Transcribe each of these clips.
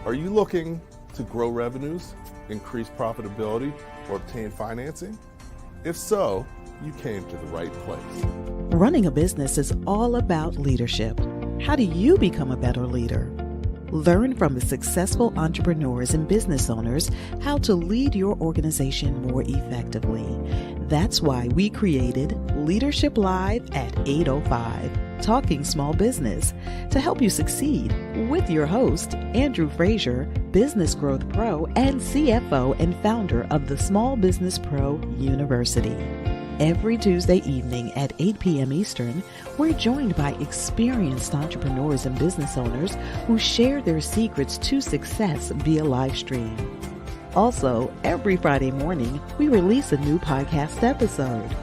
Are you looking to grow revenues, increase profitability, or obtain financing? If so, you came to the right place. Running a business is all about leadership. How do you become a better leader? Learn from the successful entrepreneurs and business owners how to lead your organization more effectively. That's why we created Leadership Live at 8:05, Talking Small Business, to help you succeed with your host, Andrew Frazier, Business Growth Pro and CFO and founder of the Small Business Pro University. Every Tuesday evening at 8 p.m. Eastern, we're joined by experienced entrepreneurs and business owners who share their secrets to success via live stream. Also, every Friday morning, we release a new podcast episode.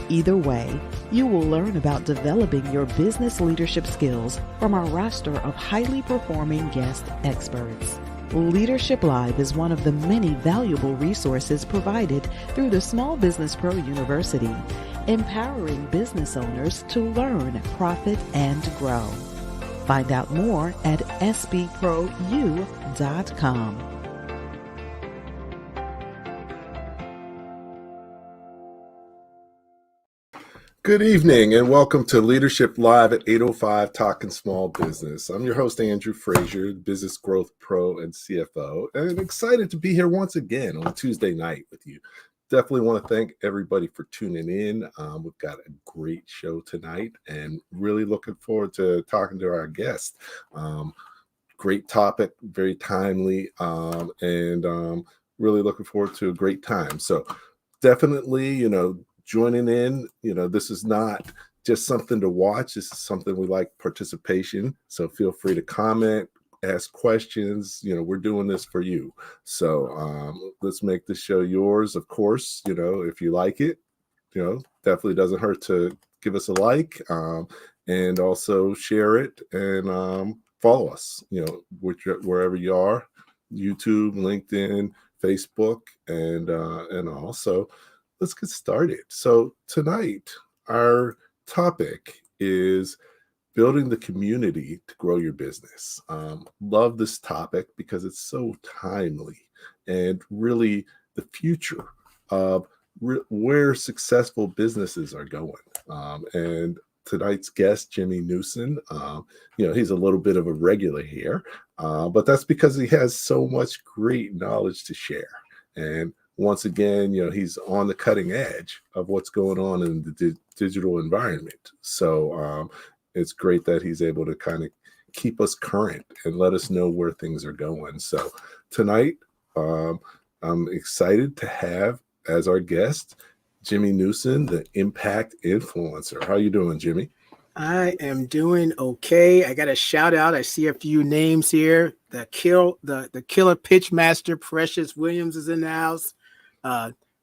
Either way, you will learn about developing your business leadership skills from our roster of highly performing guest experts. Leadership Live is one of the many valuable resources provided through the Small Business Pro University, empowering business owners to learn, profit, and grow. Find out more at sbpro.u.com. Good evening and welcome to Leadership Live at 8:05 Talking Small Business. I'm your host, Andrew Frazier, Business Growth Pro and CFO, and excited to be here once again on Tuesday night with you. Definitely want to thank everybody for tuning in. We've got a great show tonight and really looking forward to talking to our guest. Great topic, very timely, and really looking forward to a great time. So definitely, joining in, this is not just something to watch. This is something we like participation. So feel free to comment, ask questions. We're doing this for you. So let's make this show yours. Of course, if you like it, definitely doesn't hurt to give us a like and also share it and follow us, wherever you are, YouTube, LinkedIn, Facebook, and also let's get started. So tonight, our topic is building the community to grow your business. Love this topic because it's so timely and really the future of where successful businesses are going. And tonight's guest, Jimmy Newson, he's a little bit of a regular here, but that's because he has so much great knowledge to share. And once again, he's on the cutting edge of what's going on in the digital environment. So it's great that he's able to kind of keep us current and let us know where things are going. So tonight, I'm excited to have as our guest, Jimmy Newson, the Impact Influencer. How you doing, Jimmy? I am doing okay. I got a shout out. I see a few names here. The killer pitch master, Precious Williams, is in the house.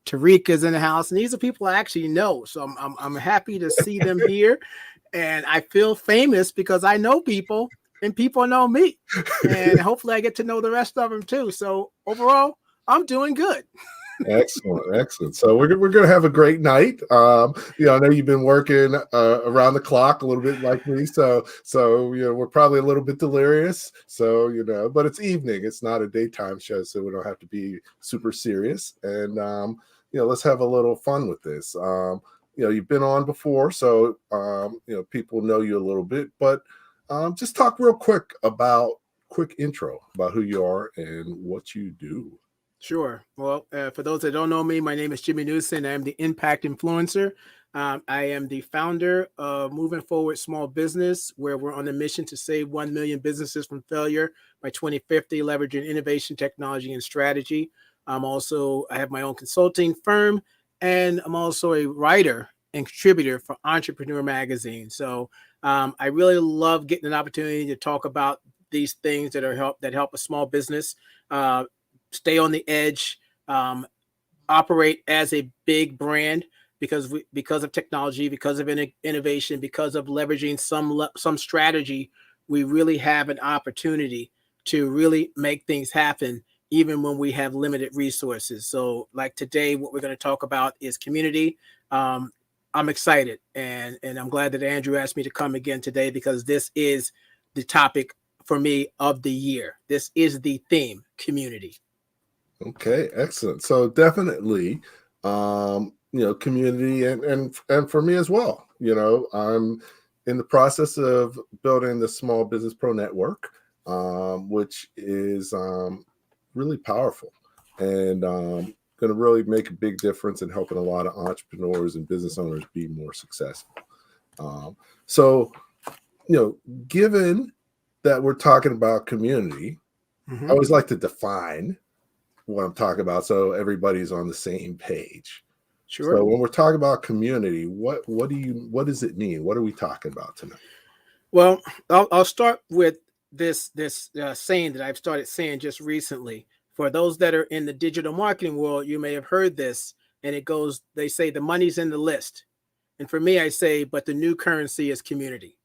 Tariq is in the house, and these are people I actually know. So I'm happy to see them here, and I feel famous because I know people and people know me, and hopefully I get to know the rest of them too. So overall, I'm doing good. Excellent. So we're going to have a great night. I know you've been working around the clock a little bit like me. So we're probably a little bit delirious. So, but it's evening. It's not a daytime show, so we don't have to be super serious. And, let's have a little fun with this. You've been on before, so, people know you a little bit, but just talk real quick intro about who you are and what you do. Sure. Well, for those that don't know me, my name is Jimmy Newson. I am the Impact Influencer. I am the founder of Moving Forward Small Business, where we're on a mission to save 1 million businesses from failure by 2050, leveraging innovation, technology, and strategy. I have my own consulting firm, and I'm also a writer and contributor for Entrepreneur Magazine. So I really love getting an opportunity to talk about these things that help a small business stay on the edge, operate as a big brand because of technology, because of innovation, because of leveraging some strategy. We really have an opportunity to really make things happen, even when we have limited resources. So like today, what we're going to talk about is community. I'm excited, and I'm glad that Andrew asked me to come again today because this is the topic for me of the year. This is the theme, community. Okay, excellent. So definitely, community and for me as well. I'm in the process of building the Small Business Pro Network, which is really powerful and going to really make a big difference in helping a lot of entrepreneurs and business owners be more successful. So, given that we're talking about community, I always like to define what I'm talking about so everybody's on the same page. Sure. So when we're talking about community, what does it mean? What are we talking about tonight? Well, I'll start with this saying that I've started saying just recently. For those that are in the digital marketing world, you may have heard this, and it goes, they say the money's in the list. And for me, I say, but the new currency is community.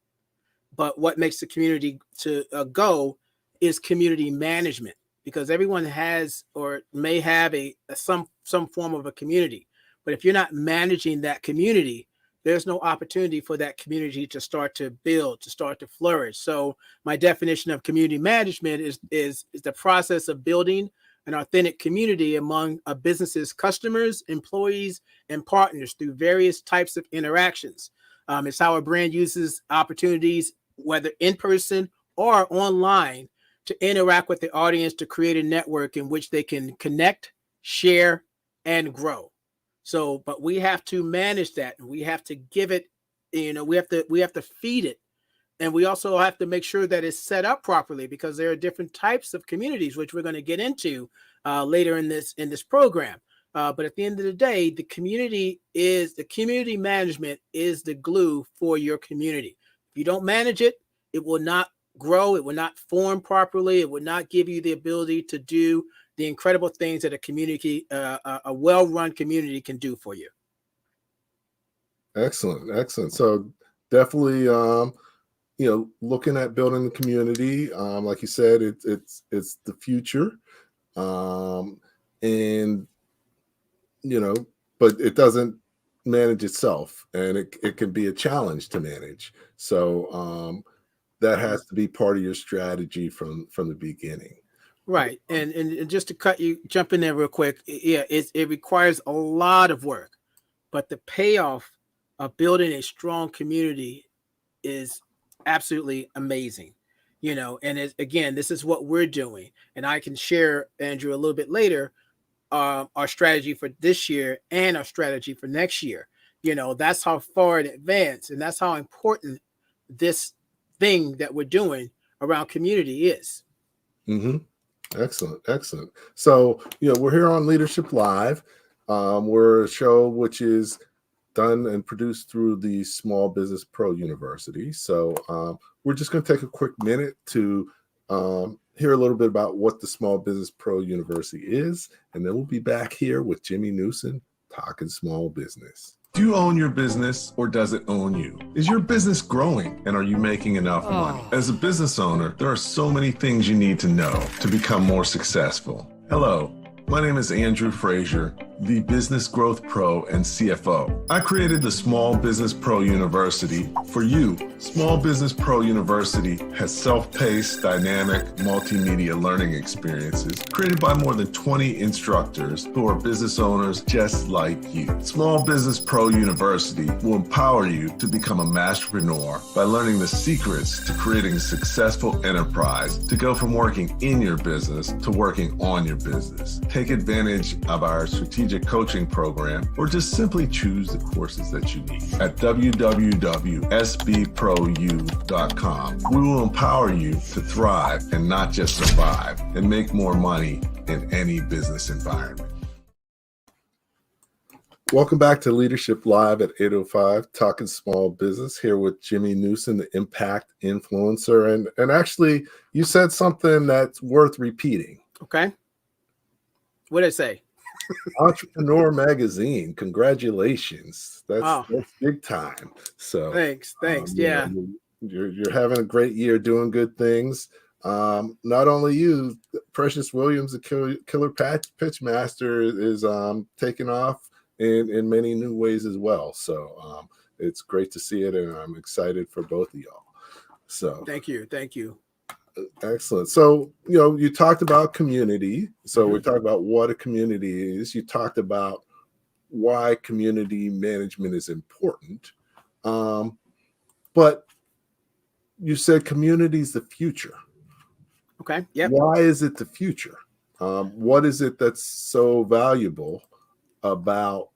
But what makes the community to go is community management, because everyone has or may have some form of a community. But if you're not managing that community, there's no opportunity for that community to start to build, to start to flourish. So my definition of community management is the process of building an authentic community among a business's customers, employees, and partners through various types of interactions. It's how a brand uses opportunities, whether in person or online, to interact with the audience to create a network in which they can connect, share, and grow. So, but we have to manage that, and we have to give it, we have to feed it. And we also have to make sure that it's set up properly, because there are different types of communities, which we're going to get into later in this program. But at the end of the day, the community management is the glue for your community. If you don't manage it, it will not grow. It will not form properly. It will not give you the ability to do the incredible things that a well-run community can do for you. Excellent. So definitely, looking at building the community, like you said, it's the future, and but it doesn't manage itself, and it can be a challenge to manage. So that has to be part of your strategy from the beginning. Right. And just to jump in there real quick. Yeah, it requires a lot of work, but the payoff of building a strong community is absolutely amazing. And again, this is what we're doing. And I can share, Andrew, a little bit later, our strategy for this year and our strategy for next year. That's how far in advance, and that's how important this thing that we're doing around community is. Excellent. So, we're here on Leadership Live. We're a show which is done and produced through the Small Business Pro University. So we're just going to take a quick minute to hear a little bit about what the Small Business Pro University is, and then we'll be back here with Jimmy Newson talking small business. Do you own your business, or does it own you? Is your business growing, and are you making enough money? As a business owner, there are so many things you need to know to become more successful. Hello, my name is Andrew Frazier, the Business Growth Pro and CFO. I created the Small Business Pro University for you. Small Business Pro University has self-paced, dynamic, multimedia learning experiences created by more than 20 instructors who are business owners just like you. Small Business Pro University will empower you to become a masterpreneur by learning the secrets to creating a successful enterprise, to go from working in your business to working on your business. Take advantage of our strategic coaching program, or just simply choose the courses that you need. At www.sbprou.com, we will empower you to thrive and not just survive, and make more money in any business environment. Welcome back to Leadership Live at 8:05, talking small business, here with Jimmy Newson, the impact influencer. And actually, you said something that's worth repeating. Okay. What did I say? Entrepreneur Magazine. Congratulations. That's big time. So thanks. Yeah. You're having a great year, doing good things. Not only you, Precious Williams, the killer pitch master, is taking off in many new ways as well. So it's great to see it, and I'm excited for both of y'all. So thank you. Excellent. So, you talked about community. So we talked about what a community is. You talked about why community management is important. But you said community is the future. Okay. Yep. Why is it the future? What is it that's so valuable about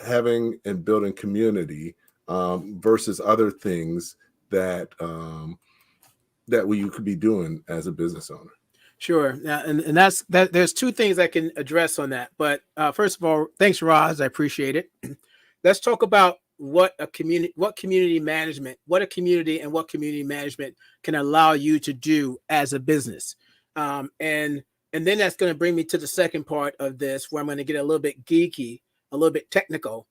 having and building community versus other things that you could be doing as a business owner? Sure. And that's that. There's two things I can address on that. But first of all, thanks, Roz. I appreciate it. Let's talk about what a community management can allow you to do as a business. And then that's going to bring me to the second part of this, where I'm going to get a little bit geeky, a little bit technical.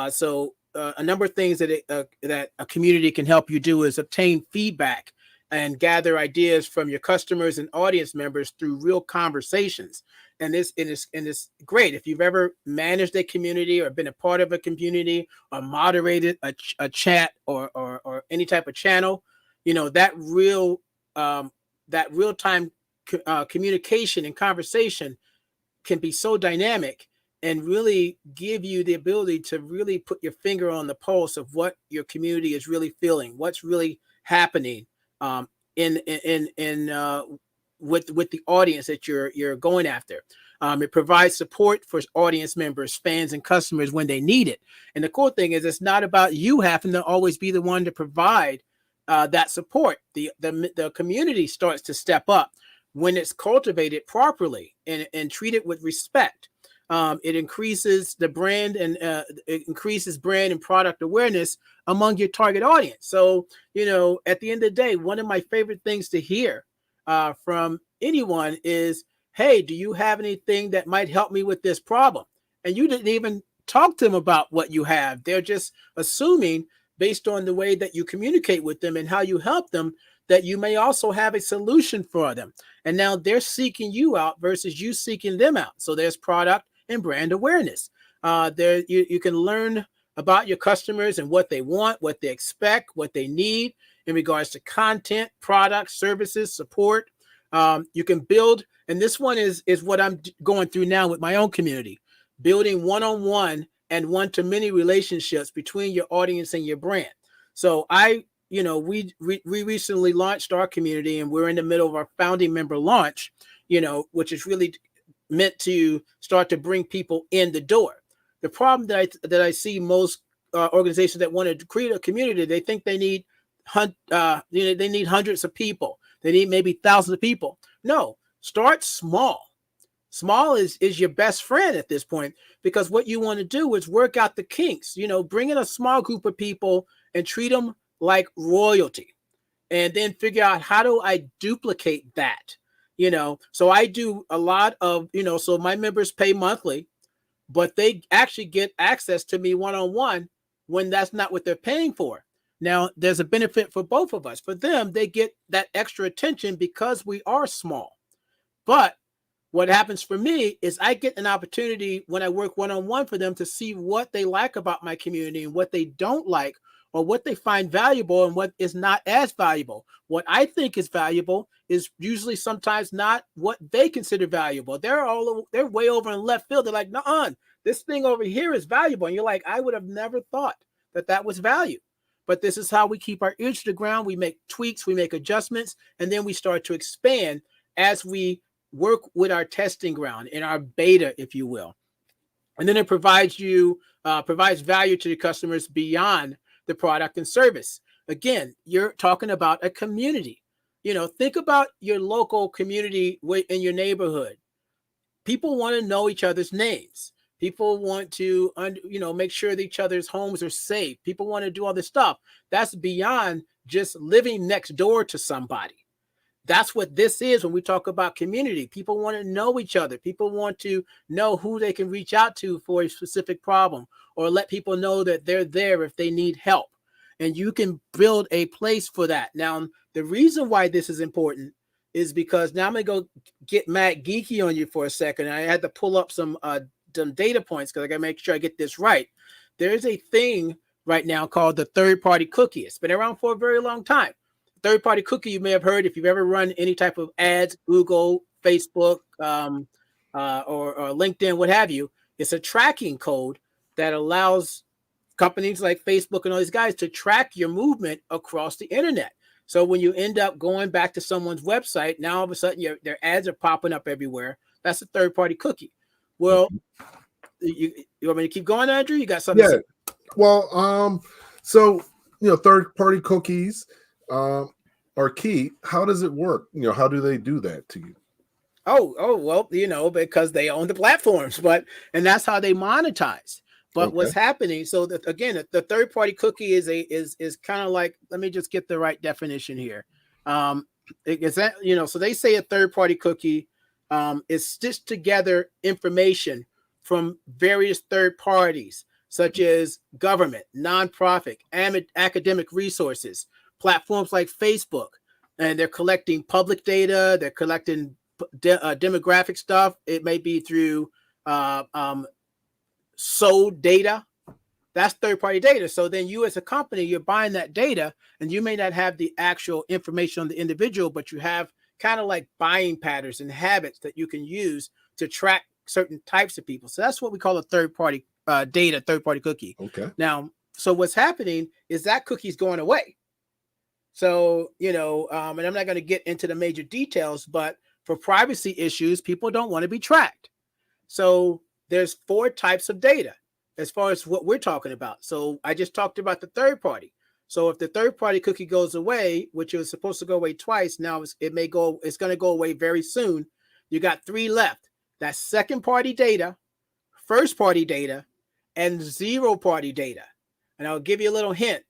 So a number of things that a community can help you do is obtain feedback and gather ideas from your customers and audience members through real conversations. And this is great. If you've ever managed a community or been a part of a community or moderated a chat or any type of channel, that real time communication and conversation can be so dynamic and really give you the ability to really put your finger on the pulse of what your community is really feeling, what's really happening with the audience that you're going after. It provides support for audience members, fans, and customers when they need it. And the cool thing is, it's not about you having to always be the one to provide that support. The community starts to step up when it's cultivated properly and treated with respect. It increases the brand and it increases brand and product awareness among your target audience. So, at the end of the day, one of my favorite things to hear from anyone is, hey, do you have anything that might help me with this problem? And you didn't even talk to them about what you have. They're just assuming, based on the way that you communicate with them and how you help them, that you may also have a solution for them. And now they're seeking you out versus you seeking them out. So there's product and brand awareness. You can learn about your customers and what they want, what they expect, what they need in regards to content, products, services, support. You can build, and this one is what I'm going through now with my own community, building one-on-one and one-to-many relationships between your audience and your brand. So we recently launched our community, and we're in the middle of our founding member launch, which is really meant to start to bring people in the door. The problem that I see most organizations that want to create a community, they think they need they need hundreds of people. They need maybe thousands of people. No, start small. Small is your best friend at this point, because what you want to do is work out the kinks. Bring in a small group of people and treat them like royalty, and then figure out, how do I duplicate that? So I do a lot of, so my members pay monthly, but they actually get access to me one-on-one when that's not what they're paying for. Now, there's a benefit for both of us. For them, they get that extra attention because we are small. But what happens for me is I get an opportunity when I work one-on-one for them to see what they like about my community and what they don't like, or what they find valuable and what is not as valuable. What I think is valuable is usually sometimes not what they consider valuable. They're way over in left field. They're like, "Nuh-uh, this thing over here is valuable." And you're like, I would have never thought that was value. But this is how we keep our ears to the ground. We make tweaks, we make adjustments, and then we start to expand as we work with our testing ground in our beta, if you will. And then it provides value to the customers beyond the product and service. Again, you're talking about a community. Think about your local community in your neighborhood. People want to know each other's names. People want to, make sure that each other's homes are safe. People want to do all this stuff. That's beyond just living next door to somebody. That's what this is when we talk about community. People want to know each other. People want to know who they can reach out to for a specific problem, or let people know that they're there if they need help. And you can build a place for that. Now, the reason why this is important is because now I'm going to go get mad geeky on you for a second. I had to pull up some data points because I got to make sure I get this right. There's a thing right now called the third-party cookie. It's been around for a very long time. third-party cookie, you may have heard if you've ever run any type of ads, Google, Facebook, or LinkedIn, what have you. It's a tracking code that allows companies like Facebook and all these guys to track your movement across the internet. So when you end up going back to someone's website, now all of a sudden their ads are popping up everywhere. That's a third-party cookie. Well, you want me to keep going, Andrew? You got something? Yeah. Well, so third-party cookies are key. How does it work? How do they do that to you? Oh, well, because they own the platforms, and that's how they monetize. But Okay. what's happening? So that, again, the third party cookie is kind of like, let me just get the right definition here. Is that so they say a third party cookie is stitched together information from various third parties, such as government, nonprofit, academic resources, platforms like Facebook, and they're collecting public data. They're collecting demographic stuff. It may be through sold data. That's third-party data. So then you as a company, you're buying that data, and you may not have the actual information on the individual, but you have kind of like buying patterns and habits that you can use to track certain types of people. So that's what we call a third-party data, third-party cookie. Okay. Now, so what's happening is that cookie's going away. So, and I'm not going to get into the major details, but for privacy issues, people don't want to be tracked. So there's 4 types of data as far as what we're talking about. So I just talked about the third party. So if the third party cookie goes away, which was supposed to go away twice, now it's going to go away very soon. You got 3 left. That's second party data, first party data, and zero party data. And I'll give you a little hint.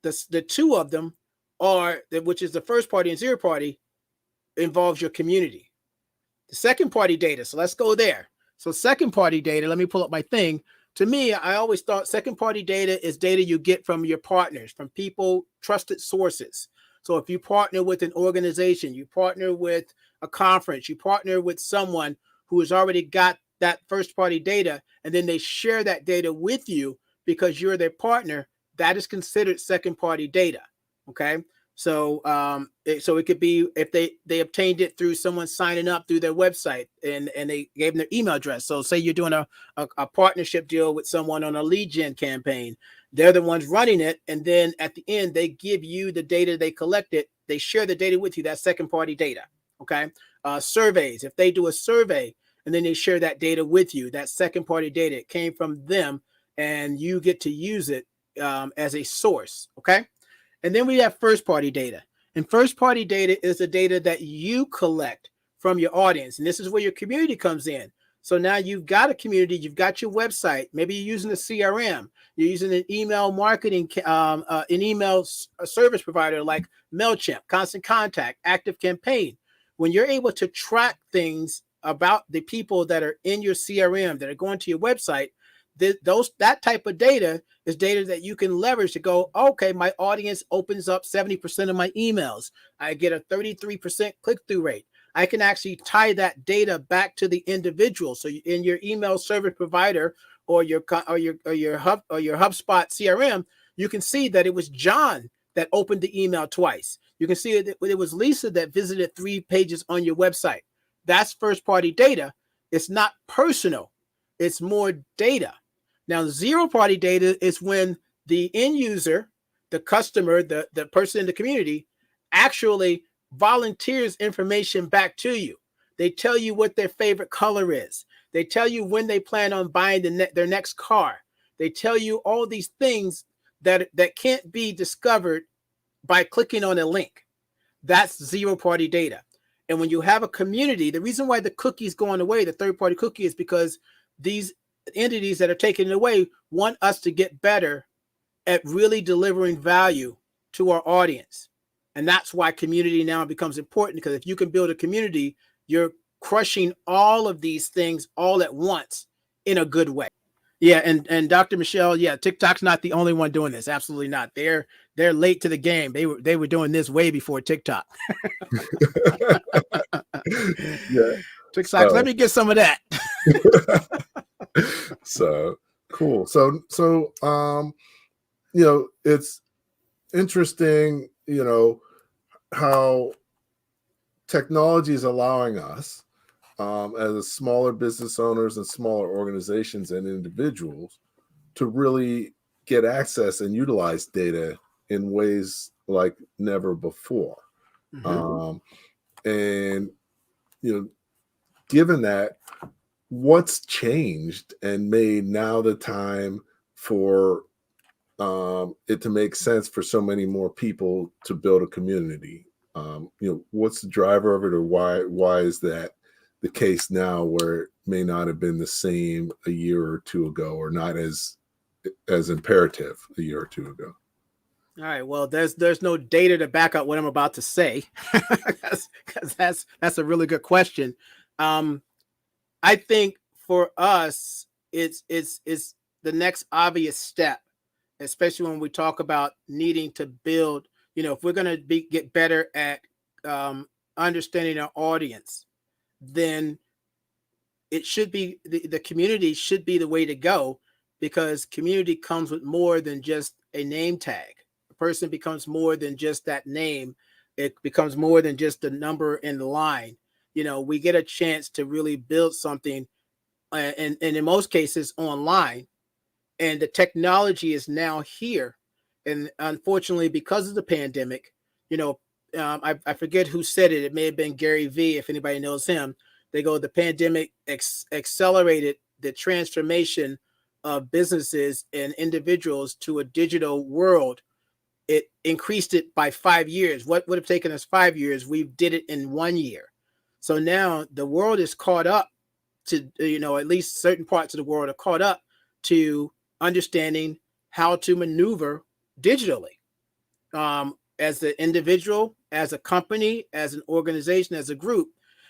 The 2 of them are, which is the first party and zero party, involves your community. The second party data. So let's go there. So second party data, let me pull up my thing. To me, I always thought second party data is data you get from your partners, from people, trusted sources. So if you partner with an organization, you partner with a conference, you partner with someone who has already got that first party data, and then they share that data with you because you're their partner, that is considered second party data. Okay. So it could be if they obtained it through someone signing up through their website and they gave them their email address. So say you're doing a partnership deal with someone on a lead gen campaign. They're the ones running it. And then at the end, they give you the data they collected. They share the data with you. That's second party data. Okay. Surveys. If they do a survey and then they share that data with you, that's second party data. It came from them and you get to use it as a source. Okay. And then we have first party data. And first party data is the data that you collect from your audience. And this is where your community comes in. So now you've got a community, you've got your website, maybe you're using a CRM, you're using an email marketing, an email service provider like MailChimp, Constant Contact, Active Campaign. When you're able to track things about the people that are in your CRM, that are going to your website, that type of data is data that you can leverage to go, okay, my audience opens up 70% of my emails. I get a 33% click-through rate. I can actually tie that data back to the individual. So in your email service provider or your HubSpot CRM, you can see that it was John that opened the email twice. You can see that it was Lisa that visited 3 pages on your website. That's first-party data. It's not personal. It's more data. Now, zero-party data is when the end user, the customer, the person in the community actually volunteers information back to you. They tell you what their favorite color is. They tell you when they plan on buying their next car. They tell you all these things that can't be discovered by clicking on a link. That's zero-party data. And when you have a community, the reason why the cookie is going away, the third-party cookie, is because these entities that are taking it away want us to get better at really delivering value to our audience. And that's why community now becomes important, because if you can build a community, you're crushing all of these things all at once in a good way. Yeah, and Dr. Michelle, yeah, TikTok's not the only one doing this. Absolutely not. They're late to the game. They were doing this way before TikTok. Yeah. TikTok, let me get some of that. So cool. So it's interesting, how technology is allowing us, as smaller business owners and smaller organizations and individuals, to really get access and utilize data in ways like never before. Mm-hmm. And given that, what's changed and made now the time for it to make sense for so many more people to build a community? What's the driver of it, or why is that the case now, where it may not have been the same a year or two ago, or not as imperative a year or two ago? All right. Well, there's no data to back up what I'm about to say, because that's a really good question. I think for us, it's the next obvious step, especially when we talk about needing to build. If we're going to get better at understanding our audience, then it should be the community should be the way to go, because community comes with more than just a name tag. A person becomes more than just that name. It becomes more than just a number in the line. We get a chance to really build something, and in most cases online, and the technology is now here. And unfortunately, because of the pandemic, I forget who said it. It may have been Gary Vee, if anybody knows him. They go, the pandemic accelerated the transformation of businesses and individuals to a digital world. It increased it by 5 years. What would have taken us 5 years, we did it in 1 year. So now the world is caught up to, at least certain parts of the world are caught up to understanding how to maneuver digitally, as an individual, as a company, as an organization, as a group.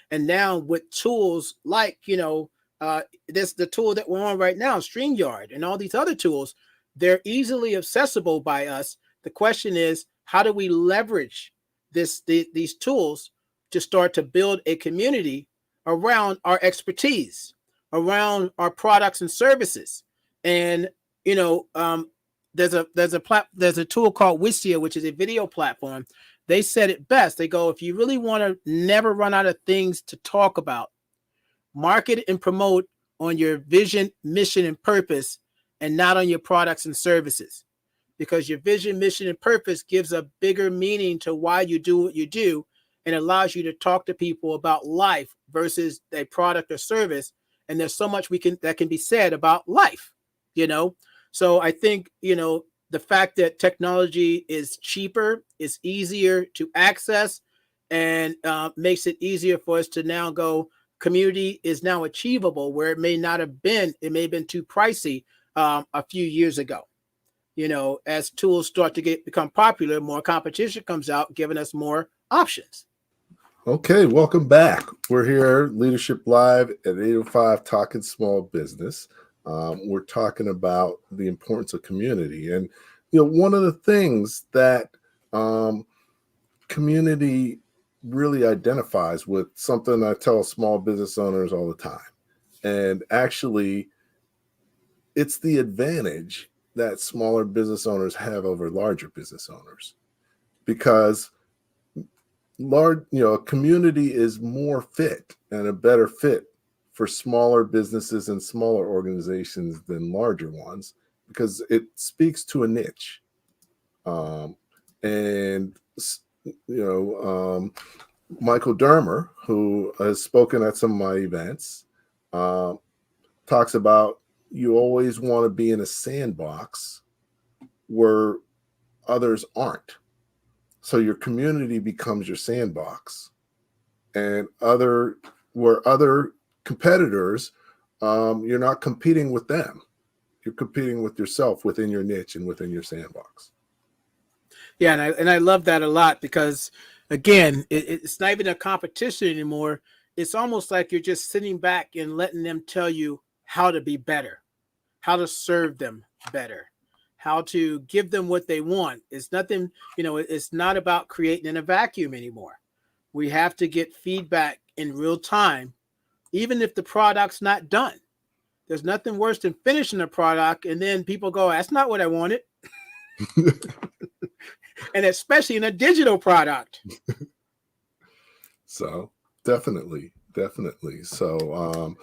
And now with tools like, this the tool that we're on right now, StreamYard, and all these other tools, they're easily accessible by us. The question is, how do we leverage these tools to start to build a community around our expertise, around our products and services? And there's a tool called Wistia, which is a video platform. They said it best. They go, if you really want to never run out of things to talk about, market and promote on your vision, mission, and purpose, and not on your products and services. Because your vision, mission, and purpose gives a bigger meaning to why you do what you do, and allows you to talk to people about life versus a product or service. And there's so much that can be said about life, So I think, the fact that technology is cheaper, is easier to access, and makes it easier for us to now go, community is now achievable, where it may have been too pricey a few years ago. As tools start to become popular, more competition comes out, giving us more options. Okay, welcome back. We're here, Leadership Live at 805, talking small business. We're talking about the importance of community. And, one of the things that community really identifies with, something I tell small business owners all the time. And actually, it's the advantage that smaller business owners have over larger business owners, because a community is more fit and a better fit for smaller businesses and smaller organizations than larger ones, because it speaks to a niche. Michael Dermer, who has spoken at some of my events, talks about, you always want to be in a sandbox where others aren't. So your community becomes your sandbox, and where other competitors, you're not competing with them. You're competing with yourself within your niche and within your sandbox. Yeah, and I love that a lot, because again, it's not even a competition anymore. It's almost like you're just sitting back and letting them tell you how to be better, how to serve them better, how to give them what they want. It's nothing, it's not about creating in a vacuum anymore. We have to get feedback in real time, even if the product's not done. There's nothing worse than finishing a product and then people go, that's not what I wanted. and especially in a digital product. So definitely. So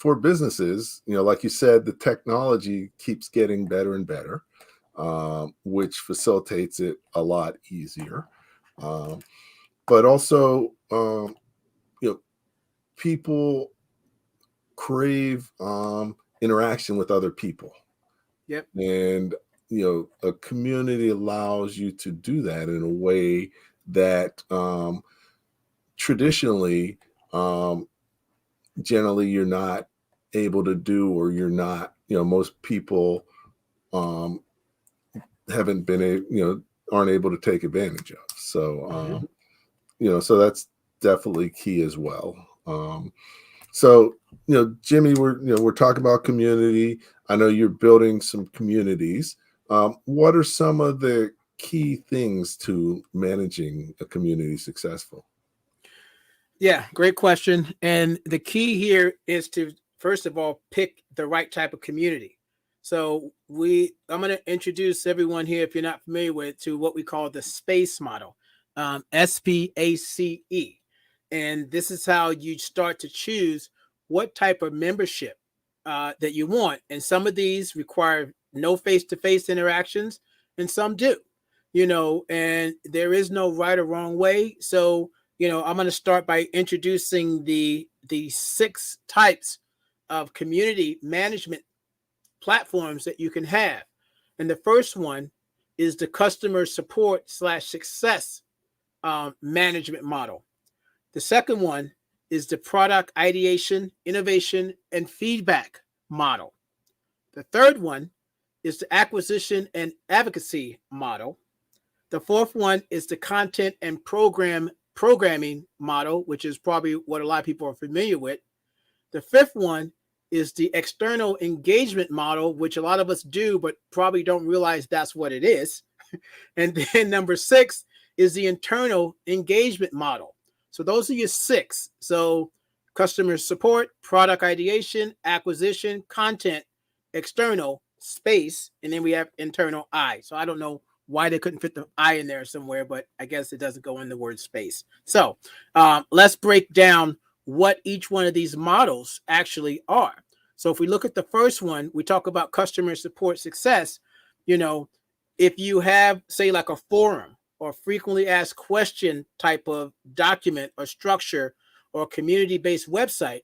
for businesses, like you said, the technology keeps getting better and better, which facilitates it a lot easier. But also, people crave interaction with other people. Yep. And a community allows you to do that in a way that traditionally, generally, you're not able to do, or you're not, most people haven't been aren't able to take advantage of. So so that's definitely key as well. So Jimmy, we're talking about community. I know you're building some communities. What are some of the key things to managing a community successful? Yeah, great question. And the key here is to, first of all, pick the right type of community. So I'm going to introduce everyone here, if you're not familiar with, to what we call the SPACE model, SPACE. And this is how you start to choose what type of membership that you want. And some of these require no face-to-face interactions, and some do, and there is no right or wrong way. So, I'm going to start by introducing the 6 types of community management platforms that you can have. And the first one is the customer support / success management model. The second one is the product ideation, innovation, and feedback model. The third one is the acquisition and advocacy model. The fourth one is the content and programming model, which is probably what a lot of people are familiar with. The fifth one is the external engagement model, which a lot of us do, but probably don't realize that's what it is. And then number 6 is the internal engagement model. So those are your 6. So customer support, product ideation, acquisition, content, external, space, and then we have internal I. So I don't know why they couldn't fit the I in there somewhere, but I guess it doesn't go in the word space. So let's break down what each one of these models actually are. So if we look at the first one, we talk about customer support success. If you have, say, like a forum or frequently asked question type of document or structure or community-based website,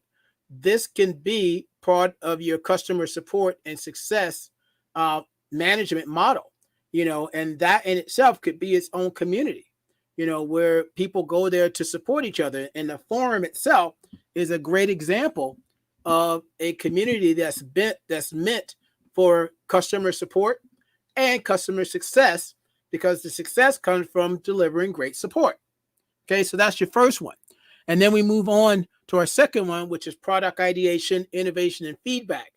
this can be part of your customer support and success management model, and that in itself could be its own community, where people go there to support each other. And the forum itself is a great example of a community that's meant for customer support and customer success, because the success comes from delivering great support. Okay, so that's your first one. And then we move on to our second one, which is product ideation, innovation, and feedback.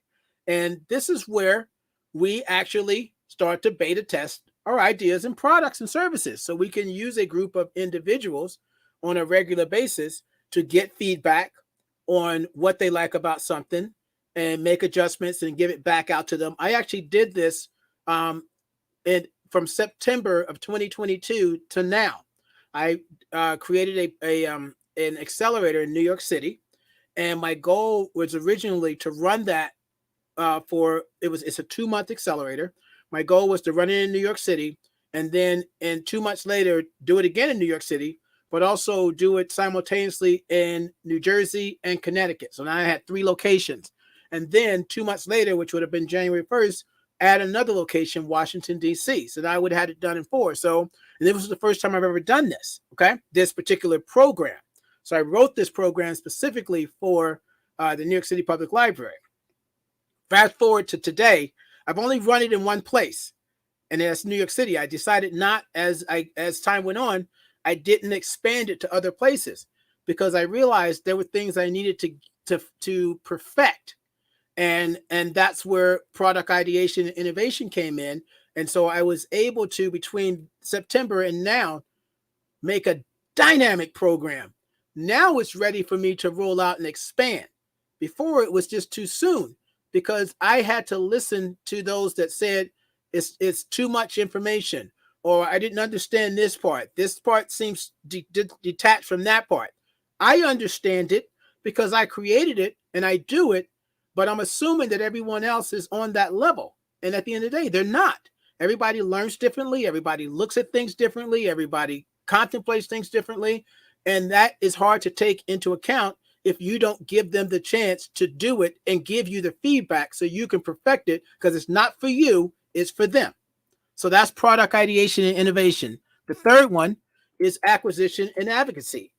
And this is where we actually start to beta test our ideas and products and services. So we can use a group of individuals on a regular basis to get feedback on what they like about something and make adjustments and give it back out to them. I actually did this from September of 2022 to now. I created an accelerator in New York City, and my goal was originally to run that it's a 2-month accelerator. My goal was to run it in New York City, and then 2 months later do it again in New York City, but also do it simultaneously in New Jersey and Connecticut. So now I had 3 locations, and then 2 months later, which would have been January 1st, add another location, Washington, D.C. So now I would have had it done in 4. So, and this was the first time I've ever done this, okay? This particular program. So I wrote this program specifically for the New York City Public Library. Fast forward to today, I've only run it in one place, and that's New York City. I decided not, as time went on, I didn't expand it to other places because I realized there were things I needed to perfect. And that's where product ideation and innovation came in. And so I was able to, between September and now, make a dynamic program. Now it's ready for me to roll out and expand. Before, it was just too soon because I had to listen to those that said, it's too much information, or I didn't understand this part. This part seems detached from that part. I understand it because I created it and I do it, but I'm assuming that everyone else is on that level. And at the end of the day, they're not. Everybody learns differently. Everybody looks at things differently. Everybody contemplates things differently. And that is hard to take into account if you don't give them the chance to do it and give you the feedback so you can perfect it, because it's not for you, it's for them. So that's product ideation and innovation. The third one is acquisition and advocacy.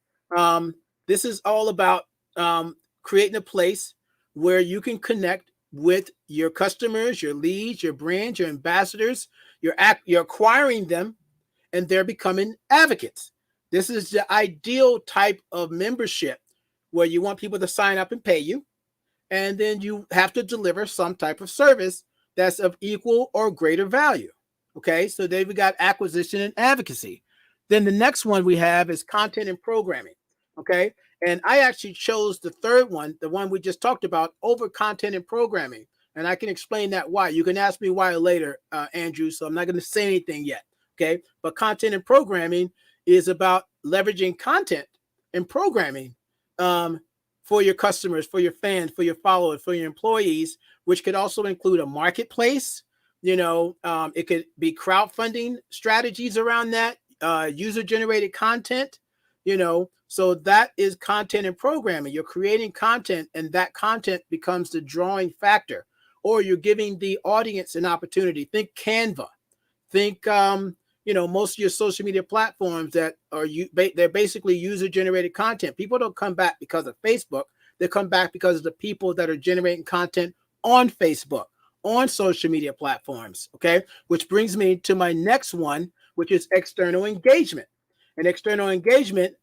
This is all about creating a place where you can connect with your customers, your leads, your brands, your ambassadors. You're acquiring them, and they're becoming advocates. This is the ideal type of membership where you want people to sign up and pay you, and then you have to deliver some type of service that's of equal or greater value. Okay, so then we got acquisition and advocacy. Then the next one we have is content and programming. Okay, and I actually chose the third one, the one we just talked about, over content and programming. And I can explain that why. You can ask me why later, Andrew, so I'm not going to say anything yet. Okay, but content and programming is about leveraging content and programming for your customers, for your fans, for your followers, for your employees, which could also include a marketplace. It could be crowdfunding strategies around that, user-generated content, so that is content and programming. You're creating content, and that content becomes the drawing factor, or you're giving the audience an opportunity. Think Canva. Think, most of your social media platforms that are they're basically user-generated content. People don't come back because of Facebook. They come back because of the people that are generating content on Facebook, on social media platforms. Okay, which brings me to my next one, which is external engagement. And external engagement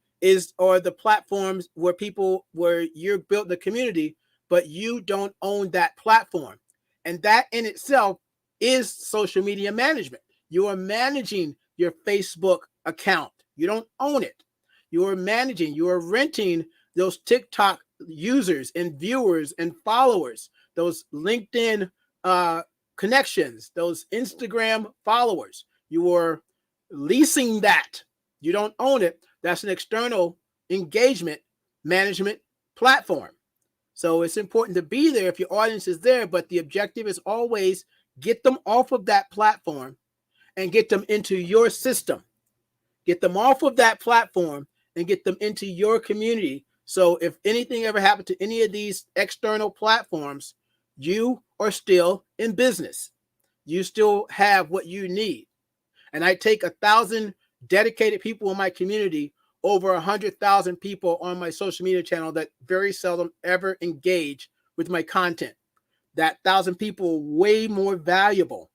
are the platforms where you're built the community, but you don't own that platform. And that in itself is social media management. You are managing your Facebook account. You don't own it. You are renting those TikTok users and viewers and followers, those LinkedIn connections, those Instagram followers. You are leasing that. You don't own it. That's an external engagement management platform. So it's important to be there if your audience is there, but the objective is always get them off of that platform and get them into your system. Get them off of that platform and get them into your community. So if anything ever happened to any of these external platforms, you are still in business. You still have what you need. And I take 1,000 dedicated people in my community, over 100,000 people on my social media channel that very seldom ever engage with my content. That 1,000 people are way more valuable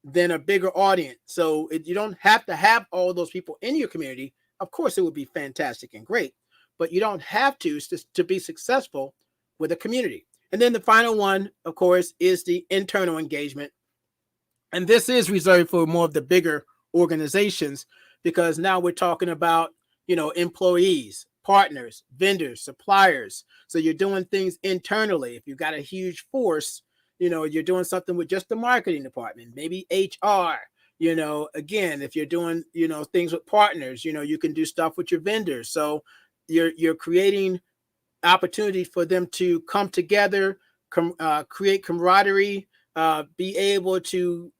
than a bigger audience. So you don't have to have all those people in your community. Of course, it would be fantastic and great, but you don't have to be successful with a community. And then the final one, of course, is the internal engagement. And this is reserved for more of the bigger organizations, because now we're talking about, employees, partners, vendors, suppliers. So you're doing things internally. If you've got a huge force, you're doing something with just the marketing department, maybe HR, again, if you're doing, things with partners, you can do stuff with your vendors. So you're creating opportunity for them to come together, create camaraderie, be able to,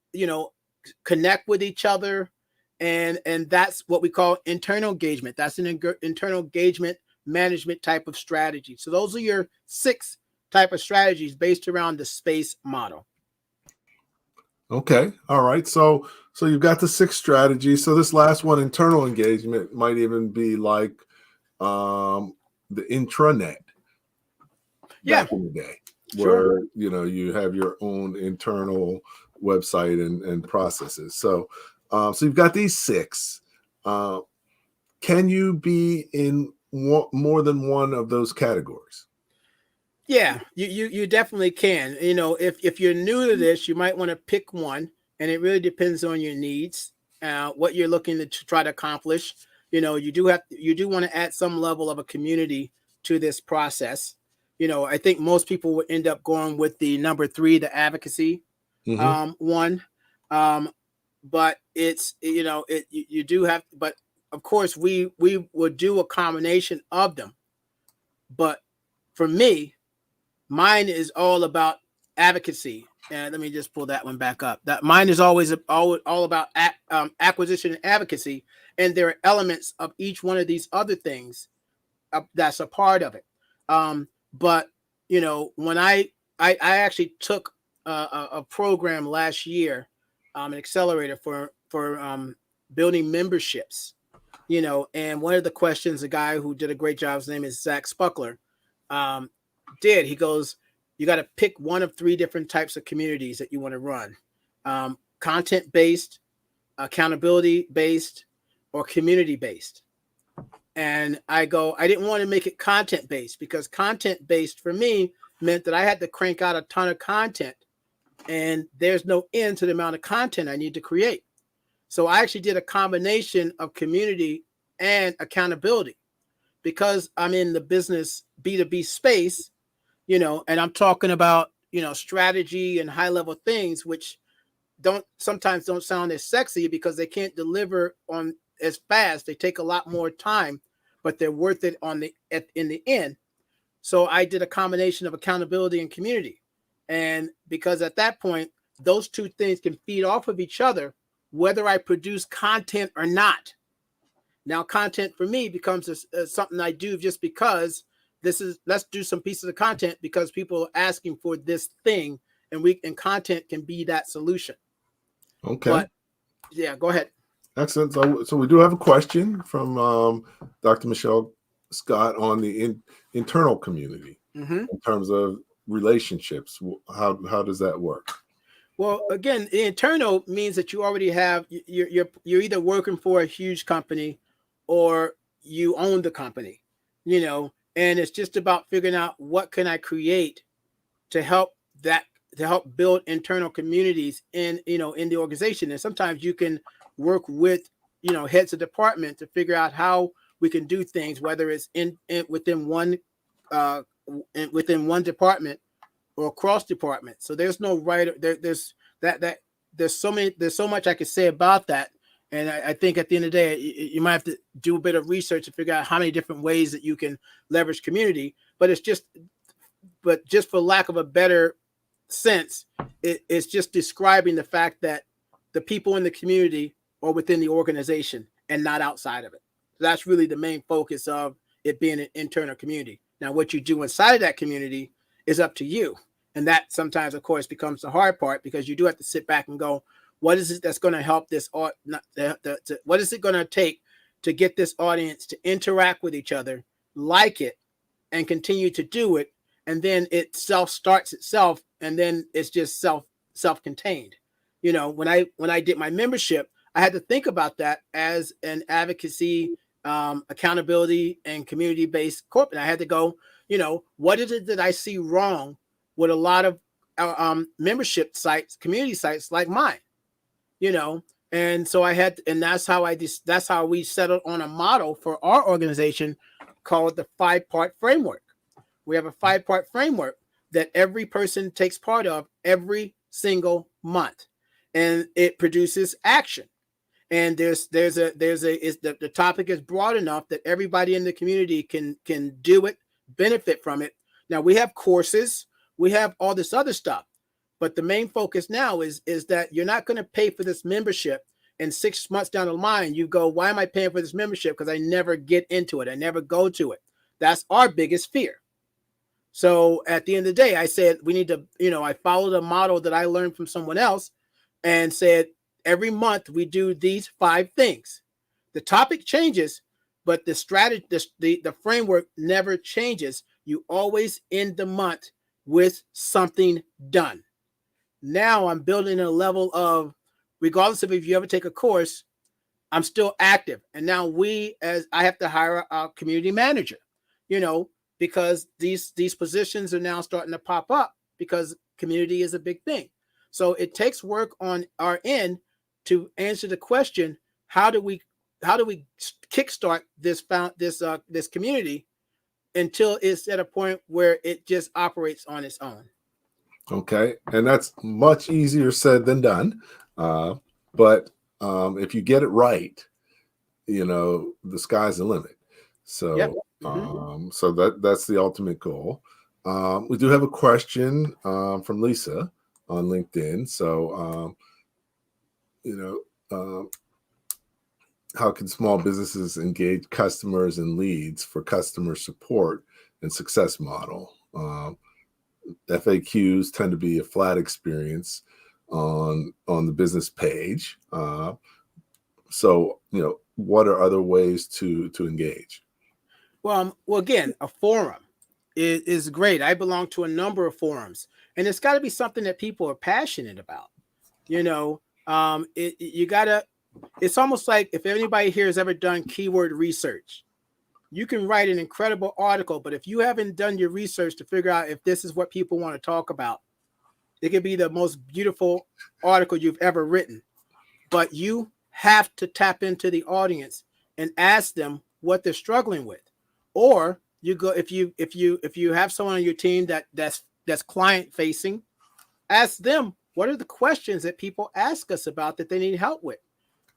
connect with each other. And that's what we call internal engagement. That's an internal engagement management type of strategy. So those are your 6 type of strategies based around the SPACE model. Okay. All right. So you've got the 6 strategies. So this last one, internal engagement, might even be like the intranet back in the day, where you have your own internal website and processes. So you've got these 6. Can you be in more than one of those categories? Yeah, you definitely can. If you're new to this, you might want to pick one, and it really depends on your needs, what you're looking to try to accomplish. You do want to add some level of a community to this process. I think most people would end up going with the number 3, the advocacy one. But it's, you do have, but of course we would do a combination of them. But for me, mine is all about advocacy. And let me just pull that one back up. That mine is always all about acquisition and advocacy, and there are elements of each one of these other things that's a part of it. But when I actually took a program last year, an accelerator for building memberships, and one of the questions, a guy who did a great job, his name is Zach Spuckler, he goes, you got to pick one of three different types of communities that you want to run: content-based, accountability-based, or community-based. And I didn't want to make it content-based, because content-based for me meant that I had to crank out a ton of content, and there's no end to the amount of content I need to create. So I actually did a combination of community and accountability, because I'm in the business B2B space, and I'm talking about, strategy and high level things, which sometimes don't sound as sexy because they can't deliver on as fast. They take a lot more time, but they're worth it in the end. So I did a combination of accountability and community. And because at that point, those two things can feed off of each other, whether I produce content or not. Now, content for me becomes something I do just because let's do some pieces of content because people are asking for this thing, and content can be that solution. Okay. But yeah, go ahead. Excellent. So we do have a question from Dr. Michelle Scott on the internal community in terms of relationships. How does that work? Well, again, the internal means that you already have, you're either working for a huge company or you own the company, and it's just about figuring out what can I create to help build internal communities in the organization. And sometimes you can work with, heads of department to figure out how we can do things, whether it's within one department or across department. So there's no right there's so much I could say about that. And I think at the end of the day, you might have to do a bit of research to figure out how many different ways that you can leverage community. But just for lack of a better sense, it's just describing the fact that the people in the community are within the organization and not outside of it. So that's really the main focus of it being an internal community. Now, what you do inside of that community is up to you. And that sometimes, of course, becomes the hard part, because you do have to sit back and go, what is it that's going to help this? What is it going to take to get this audience to interact with each other, like it, and continue to do it? And then it starts itself, and then it's just self-contained. When I did my membership, I had to think about that as an advocacy, accountability, and community-based corporate. I had to go, what is it that I see wrong with a lot of membership sites, community sites like mine? And so that's how we settled on a model for our organization called the 5-part framework. We have a 5-part framework that every person takes part of every single month, and it produces action. And the topic is broad enough that everybody in the community can do it, benefit from it. Now, we have courses, we have all this other stuff, but the main focus now is that you're not going to pay for this membership, and 6 months down the line, you go, why am I paying for this membership? Because I never get into it. I never go to it. That's our biggest fear. So at the end of the day, I said, we need to, I followed a model that I learned from someone else and said, every month we do these 5 things. The topic changes, but the strategy, the framework never changes. You always end the month with something done. Now I'm building a level of, regardless of if you ever take a course, I'm still active. And now I have to hire a community manager, because these positions are now starting to pop up because community is a big thing. So it takes work on our end to answer the question, how do we kickstart this community until it's at a point where it just operates on its own. Okay. And that's much easier said than done. But if you get it right, the sky's the limit. So, Yep. Mm-hmm. so that's the ultimate goal. We do have a question from Lisa on LinkedIn. So, how can small businesses engage customers and leads for customer support and success model? FAQs tend to be a flat experience on the business page. So, what are other ways to engage? Well, again, a forum is great. I belong to a number of forums, and it's got to be something that people are passionate about. You gotta. It's almost like if anybody here has ever done keyword research, you can write an incredible article, but if you haven't done your research to figure out if this is what people want to talk about, it could be the most beautiful article you've ever written. But you have to tap into the audience and ask them what they're struggling with. Or you go if you have someone on your team that's client facing, ask them what are the questions that people ask us about that they need help with.